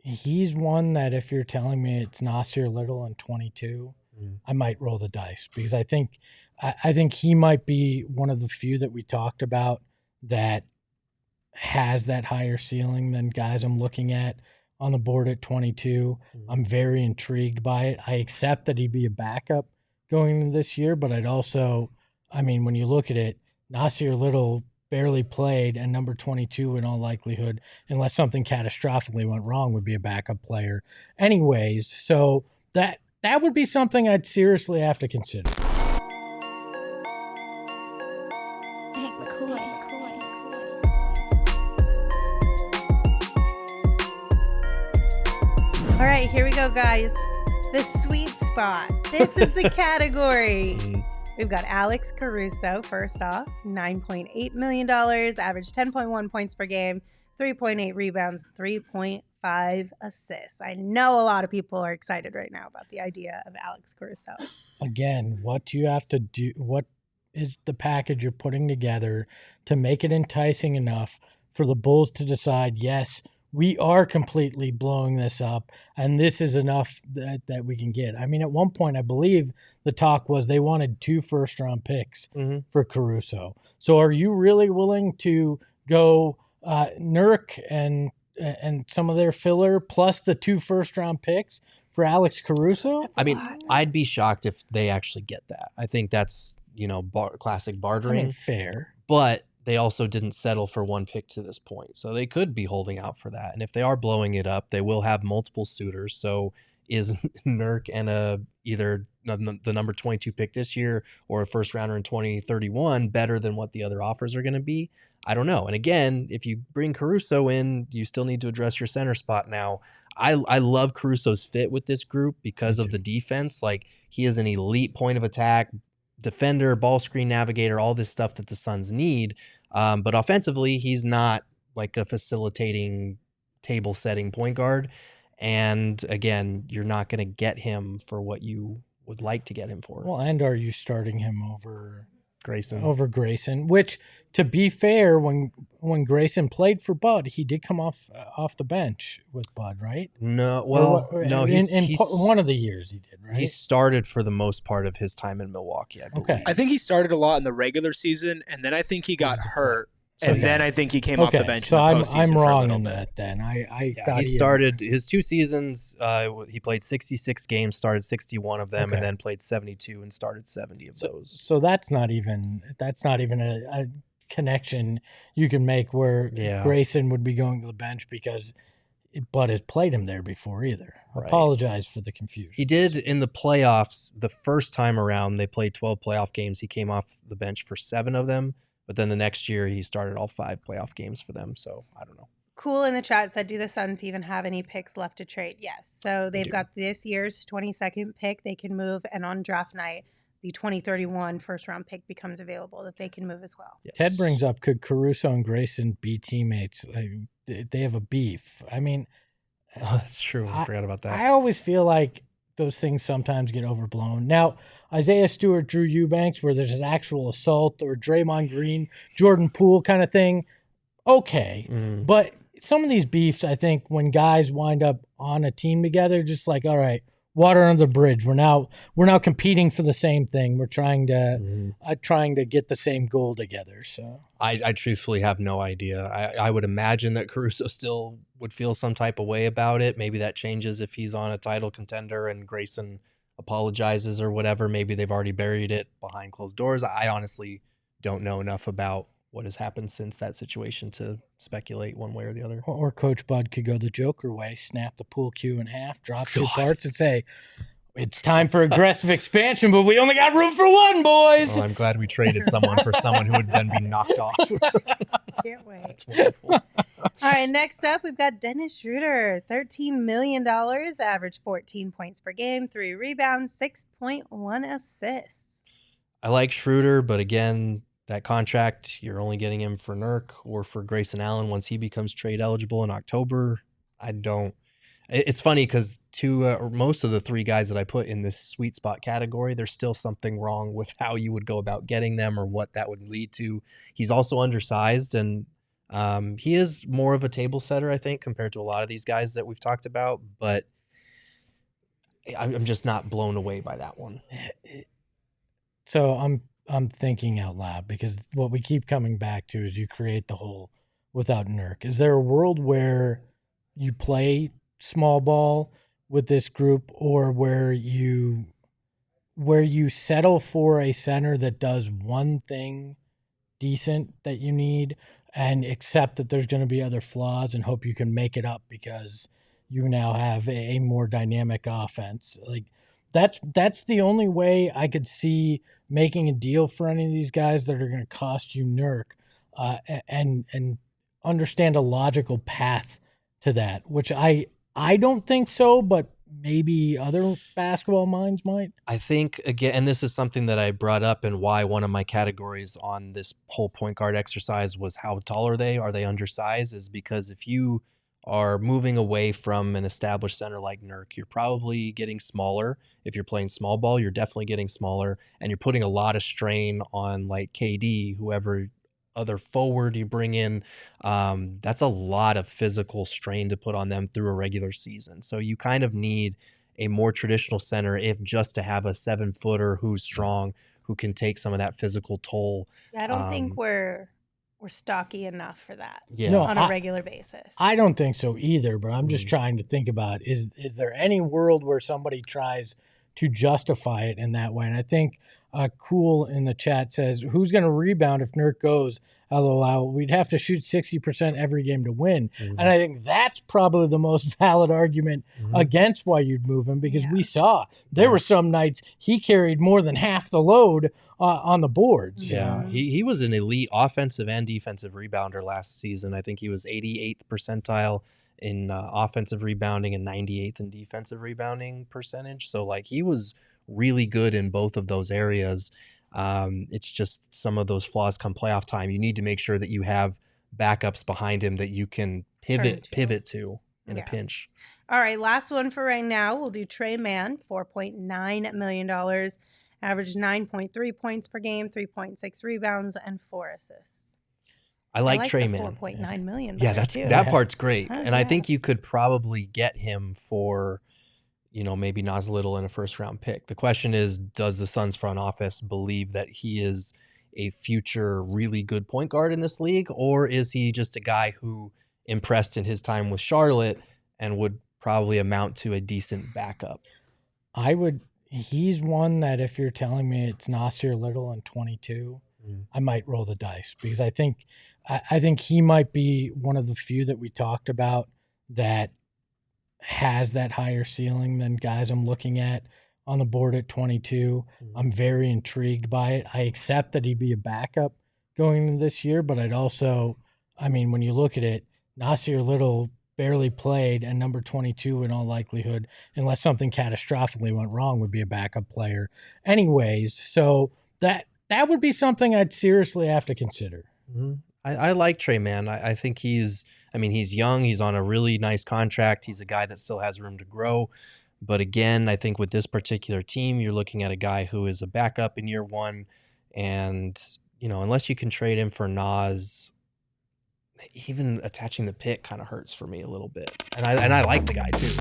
he's one that if you're telling me it's Nasir Little and 22, I might roll the dice because I think he might be one of the few that we talked about that has that higher ceiling than guys I'm looking at on the board at 22. I'm very intrigued by it. I accept that he'd be a backup going into this year, but I'd also, I mean, when you look at it, Nasir Little barely played, and number 22 in all likelihood, unless something catastrophically went wrong, would be a backup player anyways. So that would be something I'd seriously have to consider. All right, here we go, guys. The sweet spot. This is the category. We've got Alex Caruso, first off, $9.8 million, average 10.1 points per game, 3.8 rebounds, 3.5 assists. I know a lot of people are excited right now about the idea of Alex Caruso. Again, what you have to do, what is the package you're putting together to make it enticing enough for the Bulls to decide, yes, we are completely blowing this up, and this is enough that we can get. I mean, at one point, I believe the talk was they wanted 2 first-round picks for Caruso. So are you really willing to go Nurk and some of their filler plus the 2 first-round picks for Alex Caruso? I mean, I'd be shocked if they actually get that. I think that's, classic bartering. I mean, fair. But they also didn't settle for 1 pick to this point. So they could be holding out for that. And if they are blowing it up, they will have multiple suitors. So is Nurk and either the number 22 pick this year or a first rounder in 2031 better than what the other offers are going to be? I don't know. And again, if you bring Caruso in, you still need to address your center spot now. I love Caruso's fit with this group because of the defense. Like, he is an elite point of attack, defender, ball screen navigator, all this stuff that the Suns need. But offensively, he's not like a facilitating, table setting point guard. And again, you're not going to get him for what you would like to get him for. Well, and are you starting him over Grayson? Which, to be fair, when Grayson played for Bud, he did come off the bench with Bud, right? No, well, no, he's one of the years he did, right? He started for the most part of his time in Milwaukee, I believe. Okay. I think he started a lot in the regular season, and then I think he got hurt. Then I think he came off the bench. So in the postseason I'm wrong for a in bit. that. Then I thought he started his 2 seasons. He played 66 games, started 61 of them, and then played 72 and started 70 of those. So that's not even a connection you can make where Grayson would be going to the bench because Bud has played him there before either. Right. Apologize for the confusion. He did in the playoffs the first time around. They played 12 playoff games. He came off the bench for 7 of them. But then the next year, he started all 5 playoff games for them. So, I don't know. Cool in the chat said, do the Suns even have any picks left to trade? Yes. So they've got this year's 22nd pick they can move. And on draft night, the 2031 first-round pick becomes available that they can move as well. Yes. Ted brings up, could Caruso and Grayson be teammates? They have a beef. I mean. Oh, that's true. I forgot about that. I always feel like those things sometimes get overblown. Now, Isaiah Stewart, Drew Eubanks, where there's an actual assault, or Draymond Green, Jordan Poole kind of thing, okay. But some of these beefs, I think, when guys wind up on a team together, just like, all right, water under the bridge. We're now competing for the same thing. We're trying to get the same goal together. So I truthfully have no idea. I would imagine that Caruso still would feel some type of way about it. Maybe that changes if he's on a title contender and Grayson apologizes or whatever. Maybe they've already buried it behind closed doors. I honestly don't know enough about what has happened since that situation to speculate one way or the other. Or Coach Bud could go the Joker way, snap the pool cue in half, drop 2 parts, and say, it's time for aggressive expansion, but we only got room for 1, boys. Well, I'm glad we traded someone for someone who would then be knocked off. Can't wait. That's wonderful. All right, next up, we've got Dennis Schroder, $13 million, average 14 points per game, 3 rebounds, 6.1 assists. I like Schroder, but again, that contract, you're only getting him for Nurk or for Grayson Allen once he becomes trade eligible in October. It's funny because most of the 3 guys that I put in this sweet spot category, there's still something wrong with how you would go about getting them or what that would lead to. He's also undersized, and He is more of a table setter, I think, compared to a lot of these guys that we've talked about, but I'm just not blown away by that one. So I'm thinking out loud, because what we keep coming back to is you create the hole without Nurk. Is there a world where you play small ball with this group, or where you settle for a center that does one thing decent that you need, and accept that there's going to be other flaws and hope you can make it up because you now have a more dynamic offense? Like, that's the only way I could see making a deal for any of these guys that are going to cost you Nurk, and understand a logical path to that, which I don't think so, but maybe other basketball minds might. I think, again, and this is something that I brought up, and why one of my categories on this whole point guard exercise was how tall are they? Are they undersized? Is because if you are moving away from an established center like Nurk, you're probably getting smaller. If you're playing small ball, you're definitely getting smaller, and you're putting a lot of strain on like KD, whoever other forward you bring in. That's a lot of physical strain to put on them through a regular season. So you kind of need a more traditional center, if just to have a 7-footer who's strong, who can take some of that physical toll. Yeah, I don't think we're stocky enough for that Yeah. on a regular basis. I don't think so either, but I'm just trying to think about, is there any world where somebody tries to justify it in that way? And I think Cool in the chat says, who's going to rebound if Nurk goes? LOL, we'd have to shoot 60% every game to win. And I think that's probably the most valid argument against why you'd move him, because we saw there were some nights he carried more than half the load on the boards. Yeah, he was an elite offensive and defensive rebounder last season. I think he was 88th percentile in offensive rebounding and 98th in defensive rebounding percentage. So like, he was really good in both of those areas. It's just some of those flaws come playoff time. You need to make sure that you have backups behind him that you can pivot to in a pinch. All right, last one for right now. We'll do Trey Mann, $4.9 million, averaged 9.3 points per game, 3.6 rebounds, and 4 assists. I like Trey Mann. $4.9 million. Yeah, that part's great. And I think you could probably get him for, maybe Nasir Little in a first-round pick. The question is, does the Suns front office believe that he is a future really good point guard in this league, or is he just a guy who impressed in his time with Charlotte and would probably amount to a decent backup? He's one that if you're telling me it's Nasir Little and 22, I might roll the dice, because I think he might be one of the few that we talked about that has that higher ceiling than guys I'm looking at on the board at 22. I'm very intrigued by it. I accept that he'd be a backup going into this year, but I'd also, when you look at it, Nasir Little barely played, and number 22 in all likelihood, unless something catastrophically went wrong, would be a backup player anyways. So that would be something I'd seriously have to consider. I like Trey Mann. I think he's young. He's on a really nice contract. He's a guy that still has room to grow. But again, I think with this particular team, you're looking at a guy who is a backup in year one. And, unless you can trade him for Nas, even attaching the pick kind of hurts for me a little bit. And I like the guy too.